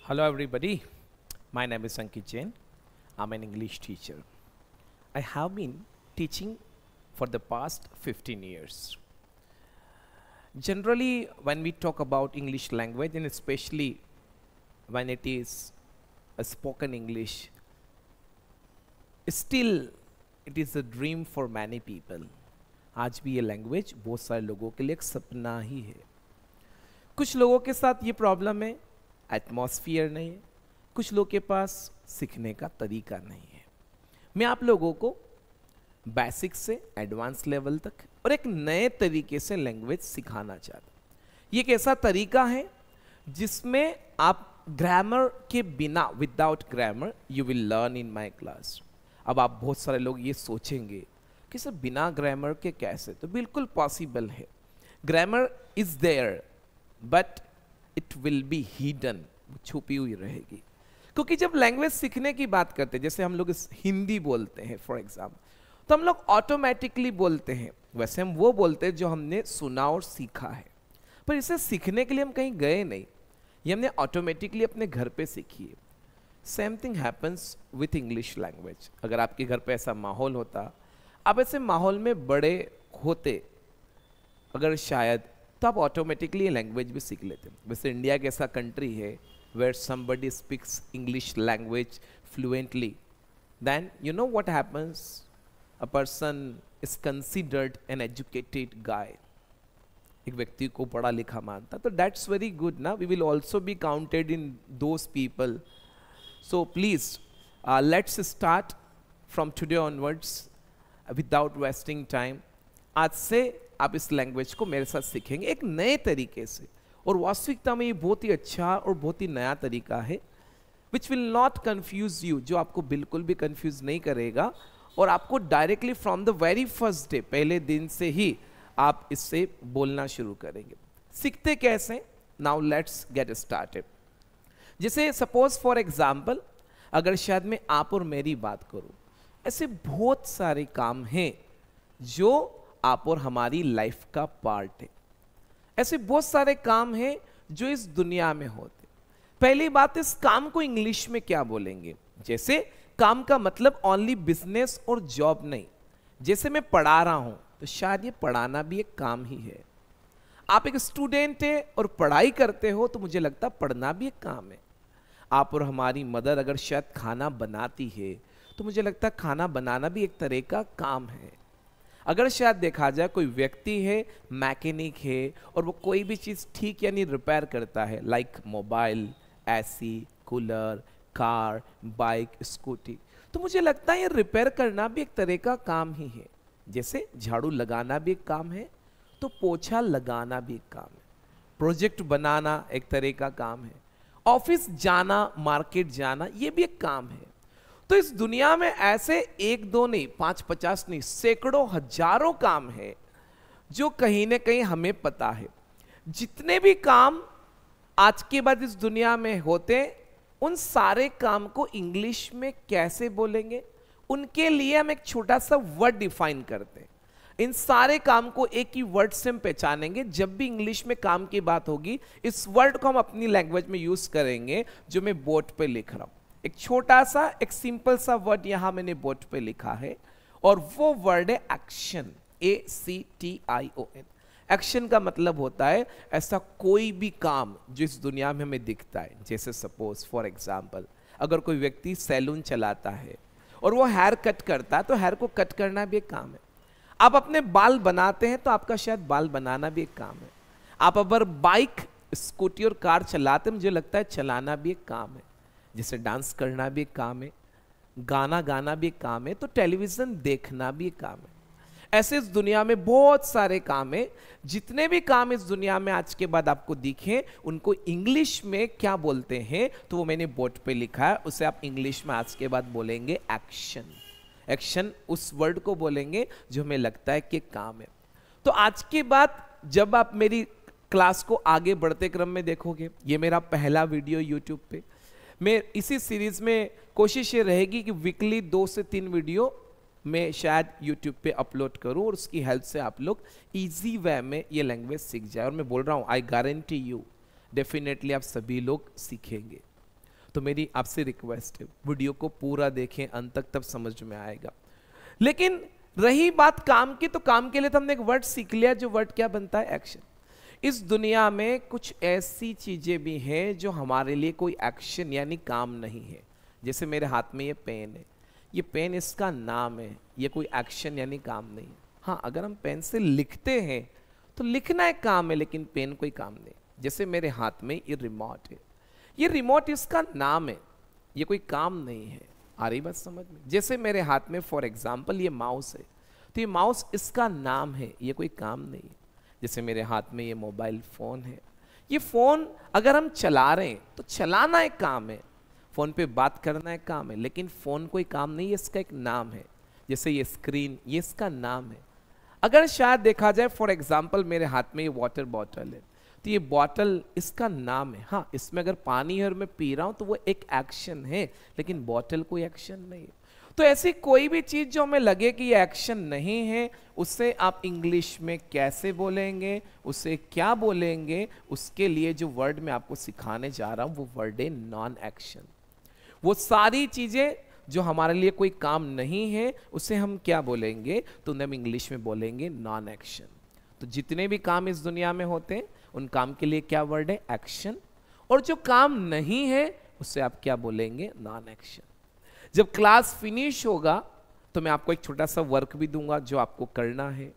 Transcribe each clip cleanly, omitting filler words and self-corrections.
Hello everybody, my name is Ankit Jain. I'm an English teacher. I have been teaching for the past 15 years. Generally, when we talk about English language and especially when it is a spoken English, still it is a dream for many people. आज भी ये language बहुत सारे लोगों के लिए एक सपना ही है. कुछ लोगों के साथ ये प्रॉब्लम है, एटमॉस्फियर नहीं है. कुछ लोगों के पास सीखने का तरीका नहीं है. मैं आप लोगों को बेसिक से एडवांस लेवल तक और एक नए तरीके से लैंग्वेज सिखाना चाहता हूँ. ये एक ऐसा तरीका है जिसमें आप ग्रामर के बिना, without grammar, you will learn in my class. अब आप बहुत सारे लोग ये सोचेंगे कि सर बिना ग्रामर के कैसे, तो बिल्कुल पॉसिबल है. Grammar is there but it will be hidden, छुपी हुई रहेगी. क्योंकि जब लैंग्वेज सीखने की बात करते हैं, जैसे हम लोग हिंदी बोलते हैं फॉर एग्जाम्पल, तो हम लोग ऑटोमेटिकली बोलते हैं. वैसे हम वो बोलते हैं जो हमने सुना और सीखा है, पर इसे सीखने के लिए हम कहीं गए नहीं, ये हमने ऑटोमेटिकली अपने घर पे सीखी है. Same thing happens with English language. अगर आपके घर पे ऐसा माहौल होता, आप ऐसे माहौल में बड़े होते अगर शायद, तो आप ऑटोमेटिकली ये लैंग्वेज भी सीख लेते. वैसे इंडिया एक ऐसा कंट्री है where somebody speaks English language fluently, then you know what happens, a person is considered an educated guy. एक व्यक्ति को पढ़ा लिखा मानता, तो दैट्स वेरी गुड ना. We will also be counted in those people. So please let's start from today onwards without wasting time. आज से आप इस लैंग्वेज को मेरे साथ सीखेंगे एक नए तरीके से, और वास्तविकता में ये बहुत ही अच्छा और बहुत ही नया तरीका है which will not confuse you, जो आपको बिल्कुल भी कंफ्यूज नहीं करेगा, और आपको directly from the very first day, पहले दिन से ही आप इससे बोलना शुरू करेंगे. सीखते कैसे? Now let's get started. जैसे सपोज फॉर एग्जाम्पल, अगर शायद मैं आप और मेरी बात करूं, ऐसे बहुत सारे काम हैं जो आप और हमारी लाइफ का पार्ट है. ऐसे बहुत सारे काम हैं जो इस दुनिया में होते. पहली बात, इस काम को इंग्लिश में क्या बोलेंगे? जैसे काम का मतलब ओनली बिजनेस और जॉब नहीं. जैसे मैं पढ़ा रहा हूं, तो शायद ये पढ़ाना भी एक काम ही है. आप एक स्टूडेंट है और पढ़ाई करते हो, तो मुझे लगता पढ़ना भी एक काम है. आप और हमारी मदर अगर शायद खाना बनाती है, तो मुझे लगता खाना बनाना भी एक तरह का काम है. अगर शायद देखा जाए कोई व्यक्ति है, मैकेनिक है, और वो कोई भी चीज़ ठीक यानी रिपेयर करता है, like mobile, AC, cooler, car, bike, scooty, तो मुझे लगता है ये रिपेयर करना भी एक तरह का काम ही है. जैसे झाड़ू लगाना भी एक काम है, तो पोछा लगाना भी एक काम है. प्रोजेक्ट बनाना एक तरह का काम है. ऑफिस जाना, मार्केट जाना, ये भी एक काम है. तो इस दुनिया में ऐसे एक दो नहीं, 5-50 नहीं, सैकड़ों हजारों काम है जो कहीं ना कहीं हमें पता है. जितने भी काम आज के बाद इस दुनिया में होते, उन सारे काम को इंग्लिश में कैसे बोलेंगे, उनके लिए हम एक छोटा सा वर्ड डिफाइन करते हैं. इन सारे काम को एक ही वर्ड से हम पहचानेंगे. जब भी इंग्लिश में काम की बात होगी, इस वर्ड को हम अपनी लैंग्वेज में यूज करेंगे, जो मैं बोर्ड पे लिख रहा हूं. एक छोटा सा, एक सिंपल सा वर्ड यहां मैंने बोर्ड पे लिखा है, और वो वर्ड है एक्शन. ACTION. एक्शन का मतलब होता है ऐसा कोई भी काम जो इस दुनिया में हमें दिखता है. जैसे सपोज फॉर एग्जाम्पल, अगर कोई व्यक्ति सैलून चलाता है और वो हेयर कट करता है, तो हेयर को कट करना भी एक काम है. आप अपने बाल बनाते हैं, तो आपका शायद बाल बनाना भी एक काम है. आप अगर बाइक, स्कूटी और कार चलाते हैं, मुझे लगता है चलाना भी एक काम है. जैसे डांस करना भी एक काम है, गाना गाना भी एक काम है, तो टेलीविजन देखना भी एक काम है. ऐसे इस दुनिया में बहुत सारे काम है. जितने भी काम इस दुनिया में आज के बाद आपको दिखे, उनको इंग्लिश में क्या बोलते हैं, तो वो मैंने बोर्ड पे लिखा है. उसे आप इंग्लिश में आज के बाद बोलेंगे एक्शन. एक्शन उस वर्ड को बोलेंगे जो हमें लगता है कि काम है. तो आज के बाद जब आप मेरी क्लास को आगे बढ़ते क्रम में देखोगे, ये मेरा पहला वीडियो यूट्यूब पे. मैं इसी सीरीज में कोशिश ये रहेगी कि वीकली 2 से 3 वीडियो मैं शायद यूट्यूब पे अपलोड करूं, और उसकी हेल्प से आप लोग इजी वे में ये लैंग्वेज सीख जाए. और मैं बोल रहा हूं, आई गारंटी यू डेफिनेटली आप सभी लोग सीखेंगे. तो मेरी आपसे रिक्वेस्ट है, वीडियो को पूरा देखें अंत तक, तब समझ में आएगा। लेकिन रही बात काम की, तो काम के लिए तो हमने एक वर्ड सीख लिया, जो वर्ड क्या बनता है? एक्शन। इस दुनिया में कुछ ऐसी चीजें भी हैं जो हमारे लिए कोई एक्शन यानी काम नहीं है। जैसे मेरे हाथ में ये पेन है, ये पेन इसका नाम है, ये कोई एक्शन यानी काम नहीं है। हाँ, अगर हम पेन से लिखते हैं तो लिखना एक काम है, लेकिन पेन कोई काम नहीं। जैसे मेरे हाथ में ये रिमोट है, ये रिमोट इसका नाम है, ये कोई काम नहीं है। आ रही बात समझ में? जैसे मेरे हाथ में फॉर एग्जाम्पल ये माउस है, तो ये माउस इसका नाम है, ये कोई काम नहीं है। जैसे मेरे हाथ में ये मोबाइल फोन है, ये फोन अगर हम चला रहे हैं तो चलाना एक काम है, फोन पे बात करना एक काम है, लेकिन फोन कोई काम नहीं है, इसका एक नाम है। जैसे ये स्क्रीन, ये इसका नाम है। अगर शायद देखा जाए फॉर एग्जाम्पल मेरे हाथ में ये वाटर बॉटल है, तो ये बॉटल इसका नाम है। हाँ, इसमें अगर पानी है और मैं पी रहा हूं तो वो एक एक्शन है, लेकिन बॉटल कोई एक्शन नहीं है। तो ऐसी कोई भी चीज जो हमें लगे कि ये एक्शन नहीं है, उससे आप इंग्लिश में कैसे बोलेंगे, उससे क्या बोलेंगे, उसके लिए जो वर्ड मैं आपको सिखाने जा रहा हूं वो वर्ड है नॉन एक्शन। वो सारी चीजें जो हमारे लिए कोई काम नहीं है, उसे हम क्या बोलेंगे? तो उन्हें हम इंग्लिश में बोलेंगे नॉन एक्शन। तो जितने भी काम इस दुनिया में होते हैं उन काम के लिए क्या वर्ड है? एक्शन। और जो काम नहीं है उससे आप क्या बोलेंगे? Non action. जब क्लास फिनिश होगा तो मैं आपको एक छोटा सा वर्क भी दूंगा जो आपको करना है।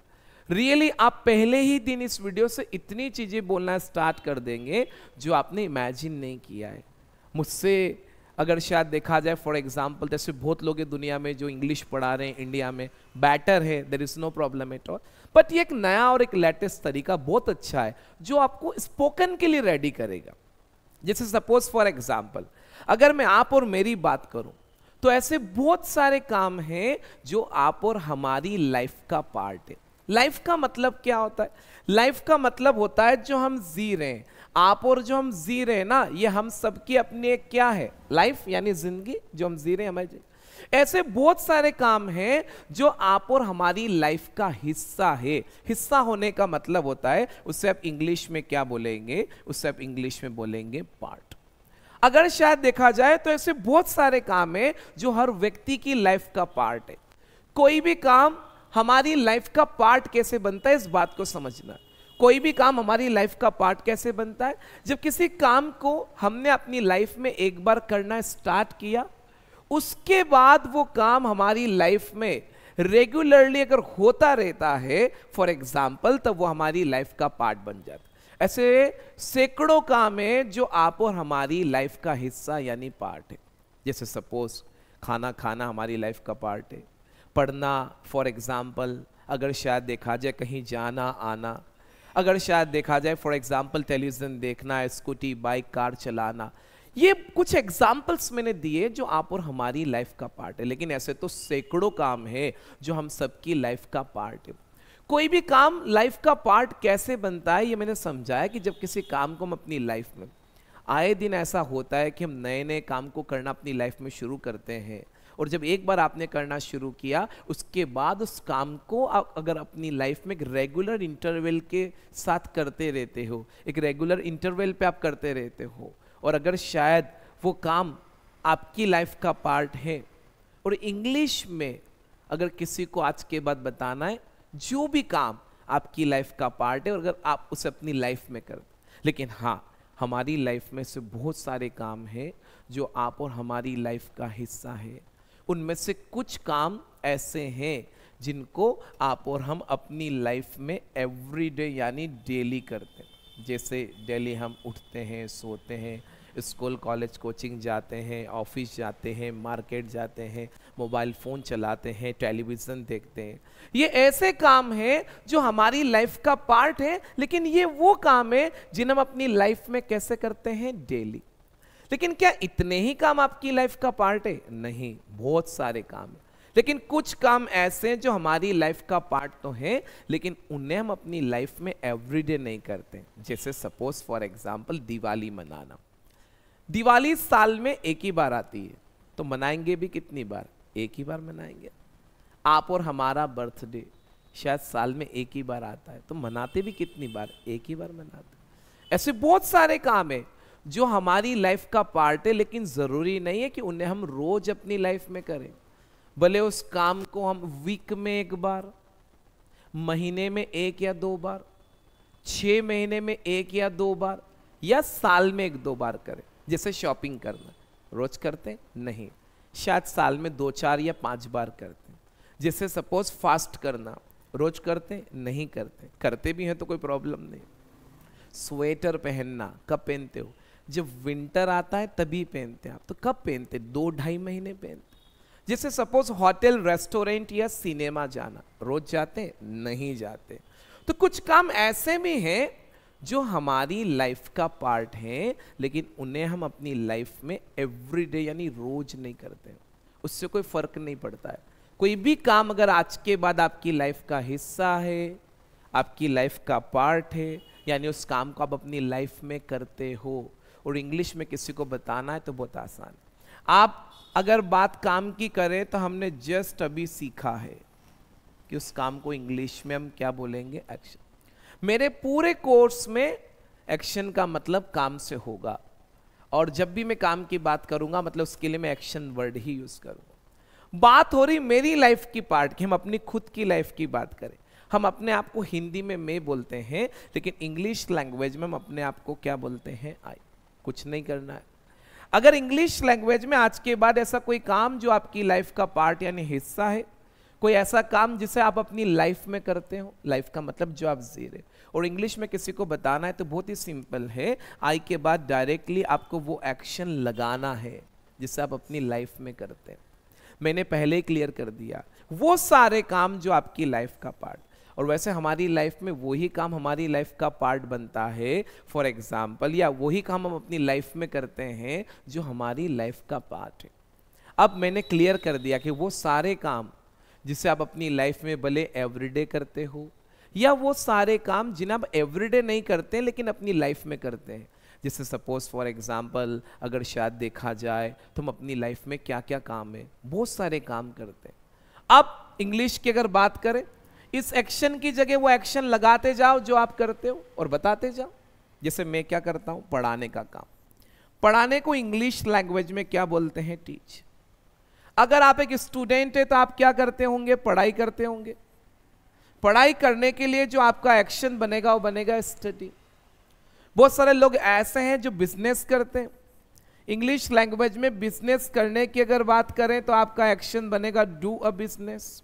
रियली आप पहले ही दिन इस वीडियो से इतनी चीजें बोलना स्टार्ट कर देंगे जो आपने इमेजिन नहीं किया है। मुझसे अगर शायद देखा जाए फॉर एग्जाम्पल, जैसे बहुत लोग हैं दुनिया में जो इंग्लिश पढ़ा रहे हैं इंडिया में, बेटर है, there is no problem at all, but ये एक नया और एक लेटेस्ट तरीका बहुत अच्छा है जो आपको स्पोकन के लिए रेडी करेगा। जैसे सपोज फॉर एग्जाम्पल अगर मैं आप और मेरी बात करूं, तो ऐसे बहुत सारे काम हैं जो आप और हमारी लाइफ का पार्ट है। लाइफ का मतलब क्या होता है? लाइफ का मतलब होता है जो हम जी रहे हैं, आप और जो हम जी रहे हैं ना, ये हम सबकी अपनी एक क्या है? लाइफ यानी जिंदगी जो हम जी रहे हैं हमारे। ऐसे बहुत सारे काम हैं जो आप और हमारी लाइफ का हिस्सा है। हिस्सा होने का मतलब होता है, उससे आप इंग्लिश में क्या बोलेंगे? उससे आप इंग्लिश में बोलेंगे पार्ट। अगर शायद देखा जाए तो ऐसे बहुत सारे काम हैं जो हर व्यक्ति की लाइफ का पार्ट है। कोई भी काम हमारी लाइफ का पार्ट कैसे बनता है, इस बात को समझना। कोई भी काम हमारी लाइफ का पार्ट कैसे बनता है? जब किसी काम को हमने अपनी लाइफ में एक बार करना स्टार्ट किया, उसके बाद वो काम हमारी लाइफ में रेगुलरली अगर होता रहता है, फॉर एग्जाम्पल, तब वो हमारी लाइफ का पार्ट बन जाता है। ऐसे सैकड़ों काम है जो आप और हमारी लाइफ का हिस्सा यानी पार्ट है। जैसे सपोज खाना खाना हमारी लाइफ का पार्ट है, पढ़ना फॉर एग्जाम्पल, अगर शायद देखा जाए कहीं जाना आना, अगर शायद देखा जाए फॉर एग्जाम्पल टेलीविजन देखना, स्कूटी बाइक कार चलाना, ये कुछ एग्जाम्पल्स मैंने दिए जो आप और हमारी लाइफ का पार्ट है। लेकिन ऐसे तो सैकड़ों काम है जो हम सबकी लाइफ का पार्ट है। कोई भी काम लाइफ का पार्ट कैसे बनता है ये मैंने समझाया कि जब किसी काम को हम अपनी लाइफ में, आए दिन ऐसा होता है कि हम नए नए काम को करना अपनी लाइफ में शुरू करते हैं, और जब एक बार आपने करना शुरू किया उसके बाद उस काम को आप अगर अपनी लाइफ में एक रेगुलर इंटरवल के साथ करते रहते हो, एक रेगुलर इंटरवल पे आप करते रहते हो, और अगर शायद वो काम आपकी लाइफ का पार्ट है, और इंग्लिश में अगर किसी को आज के बाद बताना है जो भी काम आपकी लाइफ का पार्ट है और अगर आप उसे अपनी लाइफ में कर, लेकिन हाँ हमारी लाइफ में से बहुत सारे काम हैं जो आप और हमारी लाइफ का हिस्सा है। उनमें से कुछ काम ऐसे हैं जिनको आप और हम अपनी लाइफ में एवरीडे यानी डेली करते हैं। जैसे डेली हम उठते हैं, सोते हैं, स्कूल कॉलेज कोचिंग जाते हैं, ऑफिस जाते हैं, मार्केट जाते हैं, मोबाइल फ़ोन चलाते हैं, टेलीविज़न देखते हैं। ये ऐसे काम हैं जो हमारी लाइफ का पार्ट है, लेकिन ये वो काम है जिन्हें हम अपनी लाइफ में कैसे करते हैं? डेली। लेकिन क्या इतने ही काम आपकी लाइफ का पार्ट है? नहीं, बहुत सारे काम हैं। लेकिन कुछ काम ऐसे हैं जो हमारी लाइफ का पार्ट तो हैं, लेकिन उन्हें हम अपनी लाइफ में एवरीडे नहीं करते। जैसे सपोज फॉर एग्जाम्पल दिवाली मनाना। दिवाली साल में एक ही बार आती है, तो मनाएंगे भी कितनी बार? एक ही बार मनाएंगे। आप और हमारा बर्थडे शायद साल में एक ही बार आता है, तो मनाते भी कितनी बार? एक ही बार मनाते। ऐसे बहुत सारे काम है जो हमारी लाइफ का पार्ट है, लेकिन जरूरी नहीं है कि उन्हें हम रोज अपनी लाइफ में करें। भले उस काम को हम वीक में एक बार, महीने में 1 या 2 बार, 6 महीने में 1 या 2 बार, या साल में 1-2 बार करें। जैसे शॉपिंग करना रोज करते नहीं, शायद साल में 2, 4 या 5 बार करते हैं। जैसे सपोज फास्ट करना रोज करते नहीं, करते भी हैं तो कोई प्रॉब्लम नहीं। स्वेटर पहनना कब पहनते हो? जब विंटर आता है तभी पहनते हैं आप। तो कब पहनते? 2-2.5 महीने पहनते। जैसे सपोज होटल, रेस्टोरेंट या सिनेमा जाना रोज जाते नहीं जाते। तो कुछ काम ऐसे भी हैं जो हमारी लाइफ का पार्ट हैं, लेकिन उन्हें हम अपनी लाइफ में एवरीडे यानी रोज नहीं करते, उससे कोई फर्क नहीं पड़ता है। कोई भी काम अगर आज के बाद आपकी लाइफ का हिस्सा है, आपकी लाइफ का पार्ट है, यानी उस काम को आप अपनी लाइफ में करते हो। और इंग्लिश में किसी को बताना है तो बहुत आसान है। आप अगर बात काम की करें तो हमने जस्ट अभी सीखा है कि उस काम को इंग्लिश में हम क्या बोलेंगे? एक्शन। मेरे पूरे कोर्स में एक्शन का मतलब काम से होगा, और जब भी मैं काम की बात करूंगा मतलब उसके लिए मैं एक्शन वर्ड ही यूज करूंगा। बात हो रही मेरी लाइफ की पार्ट की, हम अपनी खुद की लाइफ की बात करें। हम अपने आप को हिंदी में मैं बोलते हैं, लेकिन इंग्लिश लैंग्वेज में हम अपने आप को क्या बोलते हैं? आई। कुछ नहीं करना है। अगर इंग्लिश लैंग्वेज में आज के बाद ऐसा कोई काम जो आपकी लाइफ का पार्ट यानी हिस्सा है, कोई ऐसा काम जिसे आप अपनी लाइफ में करते हो, लाइफ का मतलब जो आप जी रहे, और इंग्लिश में किसी को बताना है तो बहुत ही सिंपल है। आई के बाद डायरेक्टली आपको वो एक्शन लगाना है जिसे आप अपनी लाइफ में करते हैं। मैंने पहले ही क्लियर कर दिया, वो सारे काम जो आपकी लाइफ का पार्ट, और वैसे हमारी लाइफ में वही काम हमारी लाइफ का पार्ट बनता है। फॉर एग्जाम्पल, या वही काम हम अपनी लाइफ में करते हैं जो हमारी लाइफ का पार्ट है। अब मैंने क्लियर कर दिया कि वो सारे काम जिसे आप अपनी लाइफ में भले एवरीडे करते हो, या वो सारे काम जिन्हें आप एवरीडे नहीं करते लेकिन अपनी लाइफ में करते हैं। जैसे सपोज फॉर एग्जाम्पल, अगर शायद देखा जाए तो हम अपनी लाइफ में क्या क्या काम है, बहुत सारे काम करते हैं। अब इंग्लिश की अगर बात करें, इस एक्शन की जगह वो एक्शन लगाते जाओ जो आप करते हो और बताते जाओ। जैसे मैं क्या करता हूं? पढ़ाने का काम। पढ़ाने को इंग्लिश लैंग्वेज में क्या बोलते हैं? टीच। अगर आप एक स्टूडेंट है तो आप क्या करते होंगे? पढ़ाई करते होंगे। पढ़ाई करने के लिए जो आपका एक्शन बनेगा वो बनेगा स्टडी। बहुत सारे लोग ऐसे हैं जो बिजनेस करते हैं। इंग्लिश लैंग्वेज में बिजनेस करने की अगर बात करें तो आपका एक्शन बनेगा डू अ बिजनेस।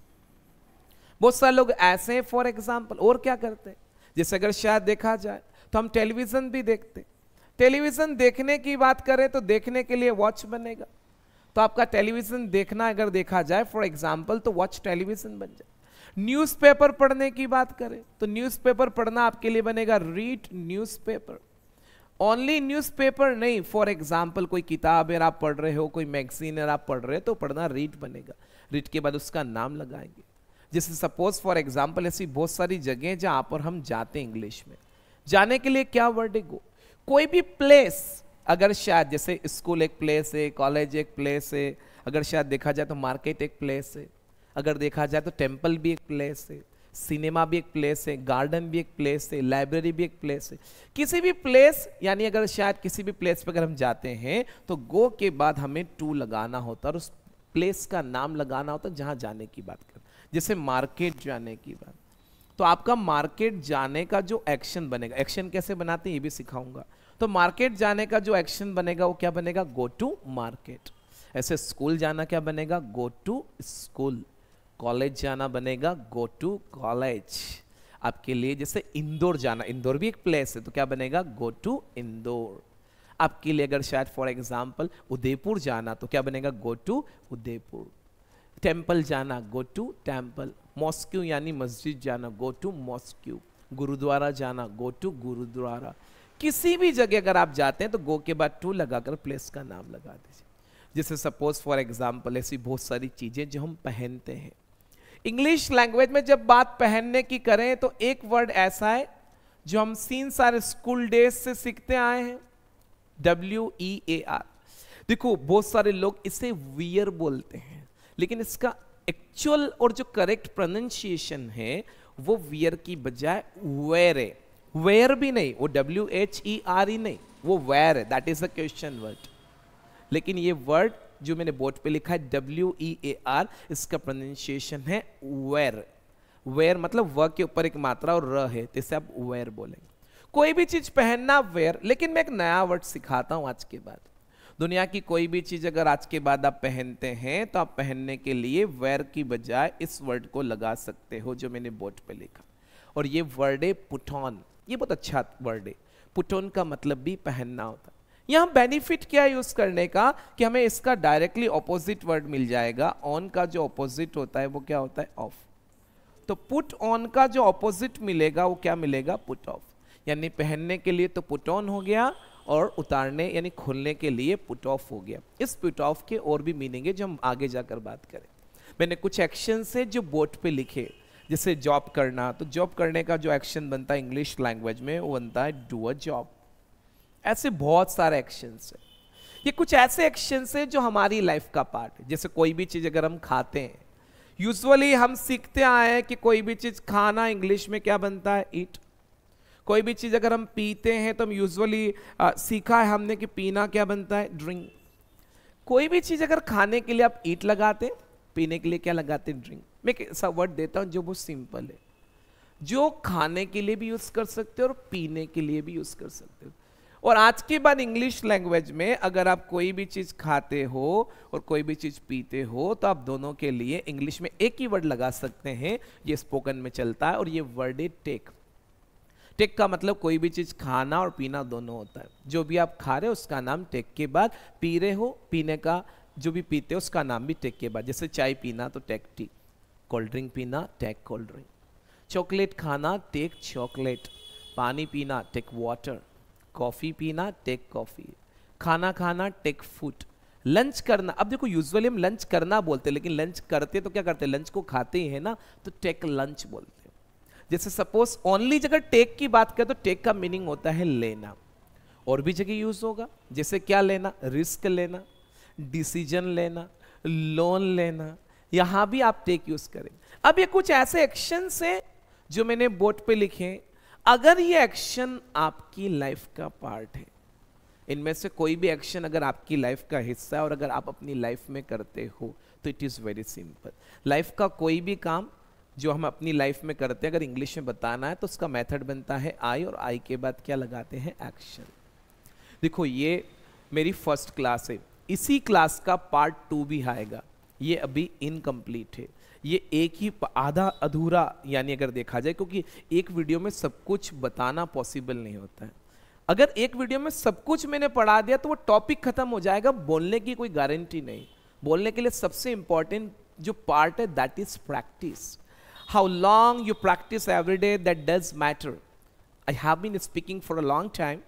बहुत सारे लोग ऐसे हैं फॉर एग्जाम्पल। और क्या करते हैं? जैसे अगर शायद देखा जाए तो हम टेलीविजन भी देखते हैं। टेलीविजन देखने की बात करें तो देखने के लिए वॉच बनेगा, तो आपका टेलीविजन देखना अगर देखा जाए फॉर एग्जाम्पल तो वॉच टेलीविजन बन जाए। न्यूज़पेपर पढ़ने की बात करें तो न्यूज़पेपर पढ़ना आपके लिए बनेगा रीड न्यूज़पेपर। ओनली न्यूज़पेपर नहीं, फॉर एग्जाम्पल कोई किताब है आप पढ़ रहे हो, कोई मैगजीन है आप पढ़ रहे हो, तो पढ़ना रीड बनेगा। रीड के बाद उसका नाम लगाएंगे। जैसे सपोज फॉर एग्जाम्पल ऐसी बहुत सारी जगह जहां पर हम जाते हैं इंग्लिश में, जाने के लिए क्या वर्ड है? गो। कोई भी प्लेस, अगर शायद जैसे स्कूल एक प्लेस है, कॉलेज एक प्लेस है, अगर शायद देखा जाए तो मार्केट एक प्लेस है, अगर देखा जाए तो टेम्पल भी एक प्लेस है, सिनेमा भी एक प्लेस है, गार्डन भी एक प्लेस है, लाइब्रेरी भी एक प्लेस है। किसी भी प्लेस यानी अगर शायद किसी भी प्लेस पर अगर हम जाते हैं तो गो के बाद हमें टू लगाना होता है और उस प्लेस का नाम लगाना होता है जहां जाने की बात करें। जैसे मार्केट जाने की बात, तो आपका मार्केट जाने का जो एक्शन बनेगा, एक्शन कैसे बनाते हैं ये भी सिखाऊंगा। तो मार्केट जाने का जो एक्शन बनेगा वो क्या बनेगा? Go to market. ऐसे स्कूल जाना क्या बनेगा? Go to school. कॉलेज जाना बनेगा गो टू कॉलेज। आपके लिए जैसे इंदौर जाना, इंदौर भी एक प्लेस है तो क्या बनेगा? Go to Indore. आपके लिए अगर शायद फॉर एग्जाम्पल उदयपुर जाना तो क्या बनेगा? Go to Udaipur. टेम्पल जाना गो टू टेम्पल। मॉस्क्यू यानी मस्जिद जाना गो टू मॉस्क्यू। गुरुद्वारा जाना गो टू गुरुद्वारा। किसी भी जगह अगर आप जाते हैं तो गो के बाद टू लगाकर प्लेस का नाम लगा दीजिए। जैसे सपोज फॉर एग्जाम्पल ऐसी बहुत सारी चीजें जो हम पहनते हैं। इंग्लिश लैंग्वेज में जब बात पहनने की करें तो एक वर्ड ऐसा है जो हम सीन सारे स्कूल डेज से सीखते आए हैं, WEAR। देखो बहुत सारे लोग इसे वियर बोलते हैं, लेकिन इसका एक्चुअल और जो करेक्ट प्रोनाउंसिएशन है वो वियर की बजाय वेयर है। वेयर भी नहीं, वो WHER ही नहीं, वो वेयर है, that is a question word. लेकिन ये वर्ड जो मैंने बोर्ड पे लिखा है WEAR, इसका प्रोनाउंसिएशन है वेयर। वेयर मतलब व के ऊपर एक मात्रा और र है, तो इसे आप वेयर बोलेंगे। कोई भी चीज पहनना वेयर। लेकिन मैं एक नया वर्ड सिखाता हूं आज के बाद। दुनिया की कोई भी चीज अगर आज के बाद आप पहनते हैं तो आप पहनने के लिए वेयर की बजाय इस वर्ड को लगा सकते हो जो मैंने बोर्ड पे लिखा। और ये वर्ड है पुट ऑन। ये बहुत अच्छा वर्ड है। पुट ऑन का मतलब भी पहनना होता है। यहाँ बेनिफिट क्या यूज करने का कि हमें इसका डायरेक्टली ऑपोजिट वर्ड मिल जाएगा। ऑन का जो ऑपोजिट होता है वो क्या होता है? ऑफ। तो पुट ऑन का जो ऑपोजिट मिलेगा वो क्या मिलेगा? Put off. यानी पहनने के लिए तो पुट ऑन हो गया और उतारने यानी खोलने के लिए पुट ऑफ हो गया। इस पुट ऑफ के और भी मीनिंग है जो हम आगे जाकर बात करें। मैंने कुछ एक्शन से जो बोर्ड पे लिखे, जैसे जॉब करना, तो जॉब करने का जो एक्शन बनता है इंग्लिश लैंग्वेज में वो बनता है डू अ जॉब। ऐसे बहुत सारे एक्शंस है। ये कुछ ऐसे एक्शंस है जो हमारी लाइफ का पार्ट है। जैसे कोई भी चीज अगर हम खाते हैं, यूजुअली हम सीखते आए हैं कि कोई भी चीज खाना इंग्लिश में क्या बनता है? ईट। कोई भी चीज अगर हम पीते हैं तो हम यूजुअली सीखा है हमने कि पीना क्या बनता है? ड्रिंक। कोई भी चीज अगर खाने के लिए आप ईट लगाते हैं, पीने के लिए क्या लगाते हैं? ड्रिंक। मैं ऐसा वर्ड देता हूं जो बहुत सिंपल है, जो खाने के लिए भी यूज कर सकते हो और पीने के लिए भी यूज कर सकते हो। और आज के बाद इंग्लिश लैंग्वेज में अगर आप कोई भी चीज खाते हो और कोई भी चीज पीते हो तो आप दोनों के लिए इंग्लिश में एक ही वर्ड लगा सकते हैं। ये स्पोकन में चलता है और ये वर्ड है टेक। टेक का मतलब कोई भी चीज खाना और पीना दोनों होता है। जो भी आप खा रहे हो उसका नाम टेक के बाद, पी रहे हो पीने का जो भी पीते हो उसका नाम भी टेक के बाद। जैसे चाय पीना तो टेक टी, कोल्ड ड्रिंक पीना टेक कोल्ड ड्रिंक, चॉकलेट खाना टेक चॉकलेट, पानी पीना टेक वाटर, कॉफी पीना टेक कॉफी, खाना खाना टेक फूड, लंच करना। अब देखो यूजुअली हम लंच करना बोलते हैं, लेकिन लंच करते तो क्या करते हैं? लंच को खाते ही है ना, तो टेक लंच बोलते हैं। जैसे सपोज ओनली जगह टेक की बात करें तो टेक का मीनिंग होता है लेना। और भी जगह यूज होगा, जैसे क्या लेना? रिस्क लेना, डिसीजन लेना, लोन लेना, यहां भी आप टेक यूज करें। अब ये कुछ ऐसे एक्शन है जो मैंने बोर्ड पे लिखे। अगर ये एक्शन आपकी लाइफ का पार्ट है, इनमें से कोई भी एक्शन अगर आपकी लाइफ का हिस्सा है और अगर आप अपनी लाइफ में करते हो तो it is very simple. Life का कोई भी काम जो हम अपनी लाइफ में करते हैं अगर इंग्लिश में बताना है तो उसका मेथड बनता है आई, और आई के बाद क्या लगाते हैं? एक्शन। देखो ये मेरी फर्स्ट क्लास है, इसी क्लास का पार्ट 2 भी आएगा। ये अभी इनकम्प्लीट है, ये एक ही आधा अधूरा यानी अगर देखा जाए, क्योंकि एक वीडियो में सब कुछ बताना पॉसिबल नहीं होता है। अगर एक वीडियो में सब कुछ मैंने पढ़ा दिया तो वो टॉपिक खत्म हो जाएगा, बोलने की कोई गारंटी नहीं। बोलने के लिए सबसे इंपॉर्टेंट जो पार्ट है that is practice. How long you practice every day, that does matter. I have been speaking for a long time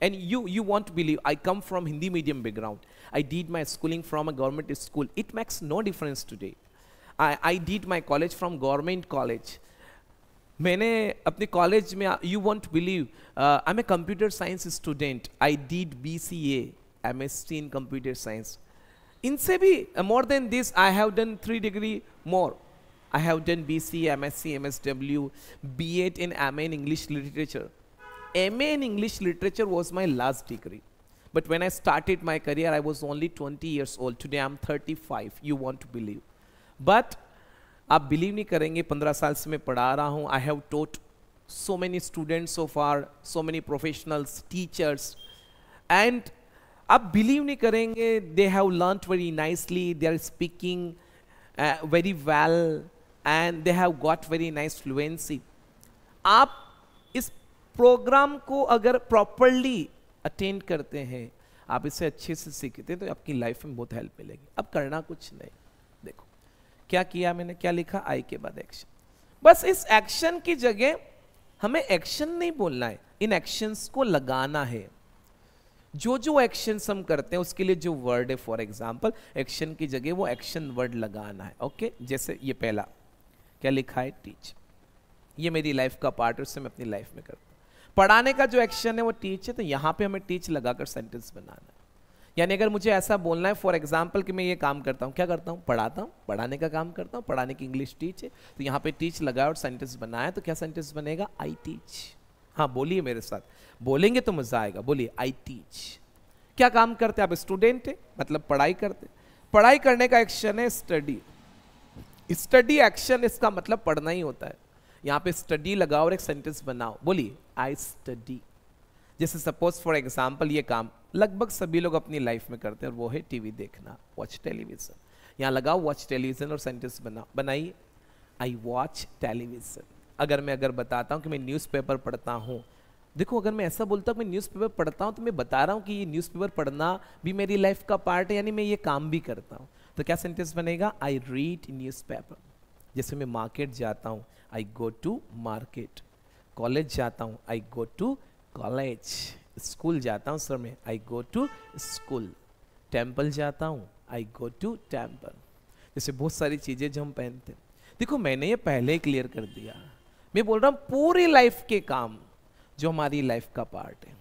and you won't believe I come from Hindi medium background. I did my schooling from a government school. It makes no difference today. I did my college from government college. मैंने अपने college में, you won't believe, I'm a computer science student. I did BCA, MSc in computer science. इनसे भी more than this I have done 3 degree more. I have done BCA, MSc, MSW, B.Ed in MA in English literature. MA in English literature was my last degree. But when I started my career, I was only 20 years old. Today I'm 35. You won't believe. But आप believe नहीं करेंगे, 15 साल से मैं पढ़ा रहा हूँ। I have taught so many students so far, so many professionals, teachers. And आप बिलीव नहीं करेंगे, they have learnt very nicely. They are speaking very well and they have got very nice fluency. आप इस programme को अगर properly attend करते हैं, आप इसे अच्छे से सीखते हैं तो आपकी लाइफ में बहुत हेल्प मिलेगी। अब करना कुछ नहीं, देखो क्या किया मैंने, क्या लिखा? आई के बाद एक्शन। बस इस एक्शन की जगह हमें एक्शन नहीं बोलना है, इन एक्शंस को लगाना है। जो जो एक्शंस हम करते हैं उसके लिए जो वर्ड है, फॉर एग्जांपल एक्शन की जगह वो एक्शन वर्ड लगाना है। ओके, जैसे ये पहला क्या लिखा है? टीच। ये मेरी लाइफ का पार्ट है, उससे मैं अपनी लाइफ में करता हूँ। पढ़ाने का जो एक्शन है वो टीच है, तो यहां पे हमें टीच लगाकर सेंटेंस बनाना है। यानी अगर मुझे ऐसा बोलना है फॉर एग्जांपल कि मैं ये काम करता हूं, क्या करता हूं? पढ़ाता हूं, पढ़ाने का काम करता हूं, पढ़ाने की इंग्लिश टीच है, तो यहां पे टीच लगाया और सेंटेंस बनाया, तो क्या सेंटेंस बनेगा? I teach. हाँ बोलिए मेरे साथ, बोलेंगे तो मजा आएगा। बोलिए आई टीच। क्या काम करते हैं आप? स्टूडेंट है, मतलब पढ़ाई करते। पढ़ाई करने का एक्शन है स्टडी। स्टडी एक्शन, इसका मतलब पढ़ना ही होता है। यहाँ पे स्टडी लगाओ और एक सेंटेंस बनाओ। बोलिए आई स्टडी। जैसे सपोज फॉर एग्जाम्पल ये काम लगभग सभी लोग अपनी लाइफ में करते हैं और वो है टीवी देखना, वॉच टेलीविजन। यहाँ लगाओ वॉच टेलीविजन और सेंटेंस बनाइए आई वॉच टेलीविजन। अगर बताता हूँ कि मैं न्यूज़पेपर पढ़ता हूँ, देखो अगर मैं ऐसा बोलता हूँ मैं न्यूज़पेपर पढ़ता हूँ तो मैं बता रहा हूँ कि ये न्यूज़पेपर पढ़ना भी मेरी लाइफ का पार्ट है, यानी मैं ये काम भी करता हूँ। तो क्या सेंटेंस बनेगा? I read newspaper. जैसे मैं मार्केट जाता हूँ, आई गो टू मार्केट। कॉलेज जाता हूँ, आई गो टू कॉलेज। स्कूल जाता हूँ सर मैं, आई गो टू स्कूल। टेम्पल जाता हूँ, आई गो टू टेम्पल। जैसे बहुत सारी चीज़ें जो हम पहनते हैं। देखो मैंने ये पहले ही क्लियर कर दिया, मैं बोल रहा हूँ पूरी लाइफ के काम जो हमारी लाइफ का पार्ट है।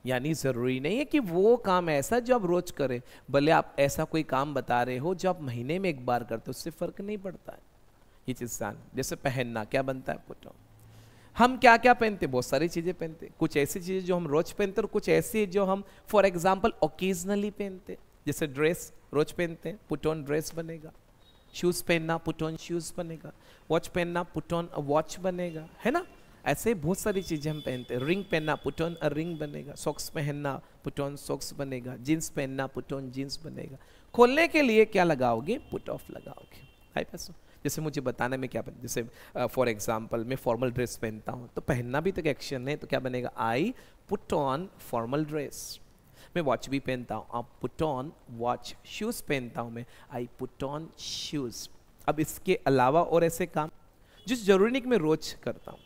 यानी जरूरी नहीं है कि वो काम ऐसा जो आप रोज करें, भले आप ऐसा कोई काम बता रहे हो जो आप महीने में एक बार करते हो, उससे फर्क नहीं पड़ता है। ये चीज जान, जैसे पहनना क्या बनता है पुट ऑन। हम क्या क्या पहनते, बहुत सारी चीजें पहनते, कुछ ऐसी चीजें जो हम रोज पहनते और कुछ ऐसी जो हम फॉर एग्जाम्पल ओकेजनली पहनते। जैसे ड्रेस रोज पहनते हैं, पुट ऑन ड्रेस बनेगा। शूज पहनना, पुट ऑन शूज बनेगा। वॉच पहनना, पुट ऑन अ वॉच बनेगा, है ना। ऐसे बहुत सारी चीजें हम पहनते हैं। रिंग पहनना, पुट ऑन अ रिंग बनेगा। सॉक्स पहनना, पुट ऑन सॉक्स बनेगा। जींस पहनना, पुट ऑन जींस बनेगा। खोलने के लिए क्या लगाओगे? पुट ऑफ लगाओगे। हाई पैसो। जैसे मुझे बताना मैं क्या पहन, जैसे फॉर एग्जाम्पल मैं फॉर्मल ड्रेस पहनता हूँ तो पहनना भी तो एक एक्शन है, तो क्या बनेगा? I put on formal dress. मैं वॉच भी पहनता हूँ, आप पुट ऑन वॉच। शूज पहनता हूँ मैं, आई पुट ऑन शूज। अब इसके अलावा और ऐसे काम जो जरूरी नहीं कि मैं रोज करता हूँ,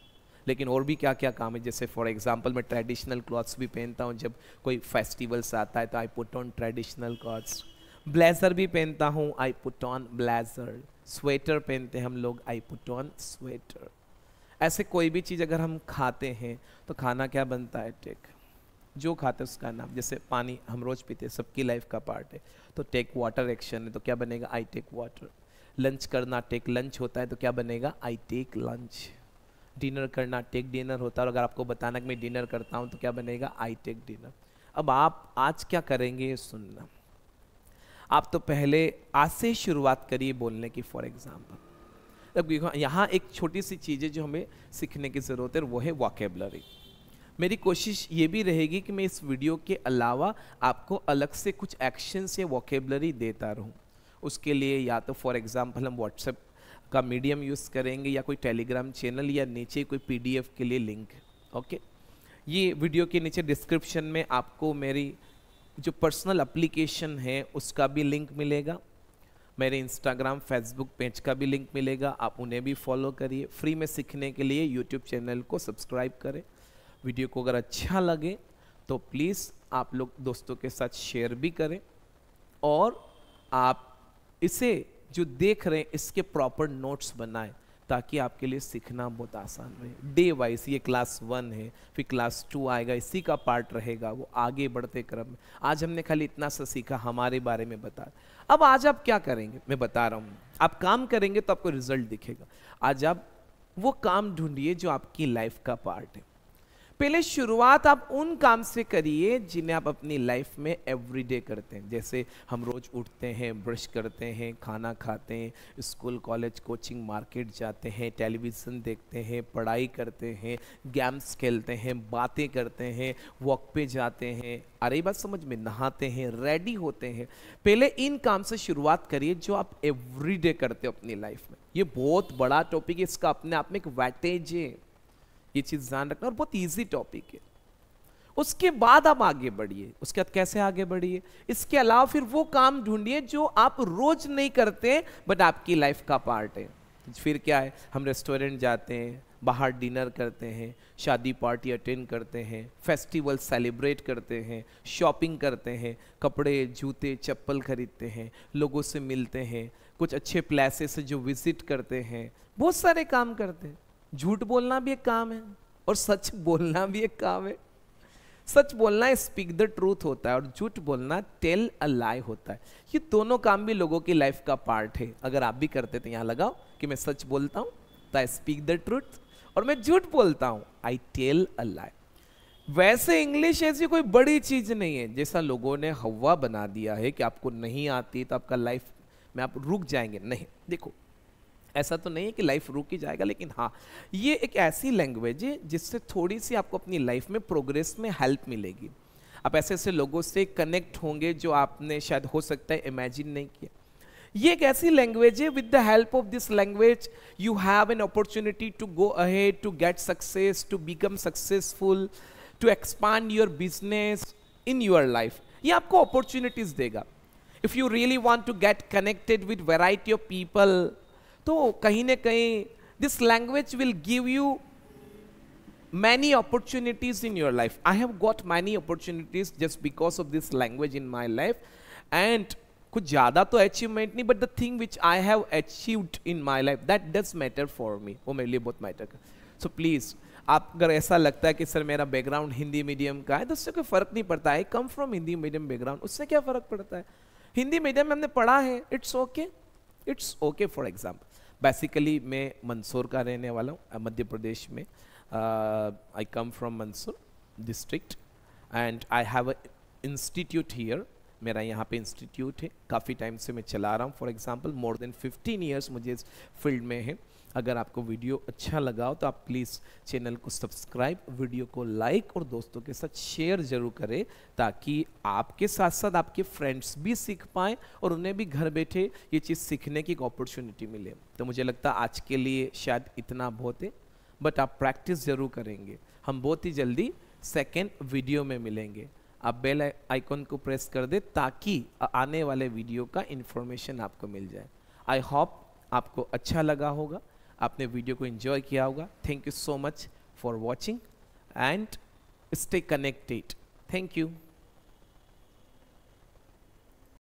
लेकिन और भी क्या क्या काम है। जैसे फॉर एग्जांपल मैं ट्रेडिशनल क्लॉथ्स भी पहनता हूँ, जब कोई फेस्टिवल्स आता है तो I put on traditional clothes. Blazer भी पहनता हूँ, I put on blazer. Sweater पहनते हैं हम लोग, आई पुट ऑन स्वेटर। ऐसे कोई भी चीज़ अगर हम खाते हैं तो खाना क्या बनता है? टेक। जो खाते हैं उसका नाम, जैसे पानी हम रोज पीते हैं, सबकी लाइफ का पार्ट है, तो टेक वाटर एक्शन है, तो क्या बनेगा? I take water. लंच करना, टेक लंच होता है, तो क्या बनेगा? I take lunch. डिनर करना, टेक डिनर होता है, और अगर आपको बताना कि मैं डिनर करता हूं तो क्या बनेगा? I take dinner. अब आप आज क्या करेंगे सुनना। आप तो पहले आज से ही शुरुआत करिए बोलने की। फॉर एग्जाम्पल अब यहाँ एक छोटी सी चीज़ है जो हमें सीखने की ज़रूरत है, वो है वोकेबलरी। मेरी कोशिश ये भी रहेगी कि मैं इस वीडियो के अलावा आपको अलग से कुछ एक्शंस या वोकेबलरी देता रहूँ। उसके लिए या तो फॉर एग्जांपल हम व्हाट्सएप का मीडियम यूज़ करेंगे, या कोई टेलीग्राम चैनल, या नीचे कोई पीडीएफ के लिए लिंक। ओके, ये वीडियो के नीचे डिस्क्रिप्शन में आपको मेरी जो पर्सनल एप्लीकेशन है उसका भी लिंक मिलेगा। मेरे इंस्टाग्राम फेसबुक पेज का भी लिंक मिलेगा, आप उन्हें भी फॉलो करिए। फ्री में सीखने के लिए यूट्यूब चैनल को सब्सक्राइब करें। वीडियो को अगर अच्छा लगे तो प्लीज़ आप लोग दोस्तों के साथ शेयर भी करें, और आप इसे जो देख रहे हैं इसके प्रॉपर नोट्स बनाएं, ताकि आपके लिए सीखना बहुत आसान रहे। डे वाइज, ये क्लास 1 है, फिर क्लास 2 आएगा, इसी का पार्ट रहेगा वो आगे बढ़ते क्रम में। आज हमने खाली इतना सा सीखा, हमारे बारे में बता। अब आज आप क्या करेंगे मैं बता रहा हूँ। आप काम करेंगे तो आपको रिजल्ट दिखेगा। आज आप वो काम ढूंढिए जो आपकी लाइफ का पार्ट है। पहले शुरुआत आप उन काम से करिए जिन्हें आप अपनी लाइफ में एवरीडे करते हैं। जैसे हम रोज उठते हैं, ब्रश करते हैं, खाना खाते हैं, स्कूल कॉलेज कोचिंग मार्केट जाते हैं, टेलीविज़न देखते हैं, पढ़ाई करते हैं, गेम्स खेलते हैं, बातें करते हैं, वॉक पे जाते हैं, अरे बात समझ में, नहाते हैं, रेडी होते हैं। पहले इन काम से शुरुआत करिए जो आप एवरीडे करते हो अपनी लाइफ में। ये बहुत बड़ा टॉपिक है, इसका अपने आप में एक वेटेज है, ये चीज ध्यान रखना, और बहुत इजी टॉपिक है। उसके बाद आप आगे बढ़िए। उसके बाद कैसे आगे बढ़िए? इसके अलावा फिर वो काम ढूंढिए जो आप रोज नहीं करते बट आपकी लाइफ का पार्ट है। फिर क्या है? हम रेस्टोरेंट जाते हैं, बाहर डिनर करते हैं, शादी पार्टी अटेंड करते हैं, फेस्टिवल सेलिब्रेट करते हैं, शॉपिंग करते हैं, कपड़े जूते चप्पल खरीदते हैं, लोगों से मिलते हैं, कुछ अच्छे प्लेसेस जो विजिट करते हैं, बहुत सारे काम करते हैं। झूठ बोलना भी एक काम है और सच बोलना भी एक काम है। सच बोलना स्पीक द ट्रूथ होता है, और झूठ बोलना टेल अ लाई होता है। ये दोनों काम भी लोगों की लाइफ का पार्ट है। अगर आप भी करते तो यहाँ लगाओ कि मैं सच बोलता हूँ तो आई स्पीक द ट्रूथ, और मैं झूठ बोलता हूँ, आई टेल अ लाई। वैसे इंग्लिश ऐसी कोई बड़ी चीज नहीं है, जैसा लोगों ने हवा बना दिया है कि आपको नहीं आती तो आपका लाइफ में आप रुक जाएंगे। नहीं, देखो ऐसा तो नहीं है कि लाइफ रुक ही जाएगा, लेकिन हाँ ये एक ऐसी लैंग्वेज है जिससे थोड़ी सी आपको अपनी लाइफ में प्रोग्रेस में हेल्प मिलेगी। आप ऐसे ऐसे लोगों से कनेक्ट होंगे जो आपने शायद हो सकता है इमेजिन नहीं किया। ये एक ऐसी लैंग्वेज है, with the help of this language you have an opportunity to go ahead, to get success, to become successful, to expand your business in your life. ये आपको अपॉर्चुनिटीज देगा। If you really want to get connected with variety of people, तो कहीं ना कहीं this language will give you many opportunities in your life. I have got many opportunities just because of this language in my life, and कुछ ज़्यादा तो achievement नहीं, but the thing which I have achieved in my life, that does matter for me, वो मेरे लिए बहुत matter कर। So please, आप अगर ऐसा लगता है कि सर मेरा बैकग्राउंड हिंदी मीडियम का है, तो उससे कोई फ़र्क नहीं पड़ता है। Come from Hindi medium background, उससे क्या फ़र्क पड़ता है? हिंदी मीडियम में हमने पढ़ा है, it's okay, it's okay. For example, basically मैं मंदसौर का रहने वाला हूँ, मध्य प्रदेश में। I come from Mandsaur district and I have a institute here. मेरा यहाँ पे इंस्टीट्यूट है, काफ़ी टाइम से मैं चला रहा हूँ। For example more than 15 years मुझे इस फील्ड में है। अगर आपको वीडियो अच्छा लगा हो तो आप प्लीज़ चैनल को सब्सक्राइब, वीडियो को लाइक और दोस्तों के साथ शेयर ज़रूर करें, ताकि आपके साथ साथ आपके फ्रेंड्स भी सीख पाएँ और उन्हें भी घर बैठे ये चीज़ सीखने की एक अपॉर्चुनिटी मिले। तो मुझे लगता है आज के लिए शायद इतना बहुत है, बट आप प्रैक्टिस जरूर करेंगे। हम बहुत ही जल्दी सेकेंड वीडियो में मिलेंगे। आप बेल आइकन को प्रेस कर दे ताकि आने वाले वीडियो का इन्फॉर्मेशन आपको मिल जाए। आई होप आपको अच्छा लगा होगा, आपने वीडियो को एंजॉय किया होगा। Thank you so much for watching and stay connected. Thank you.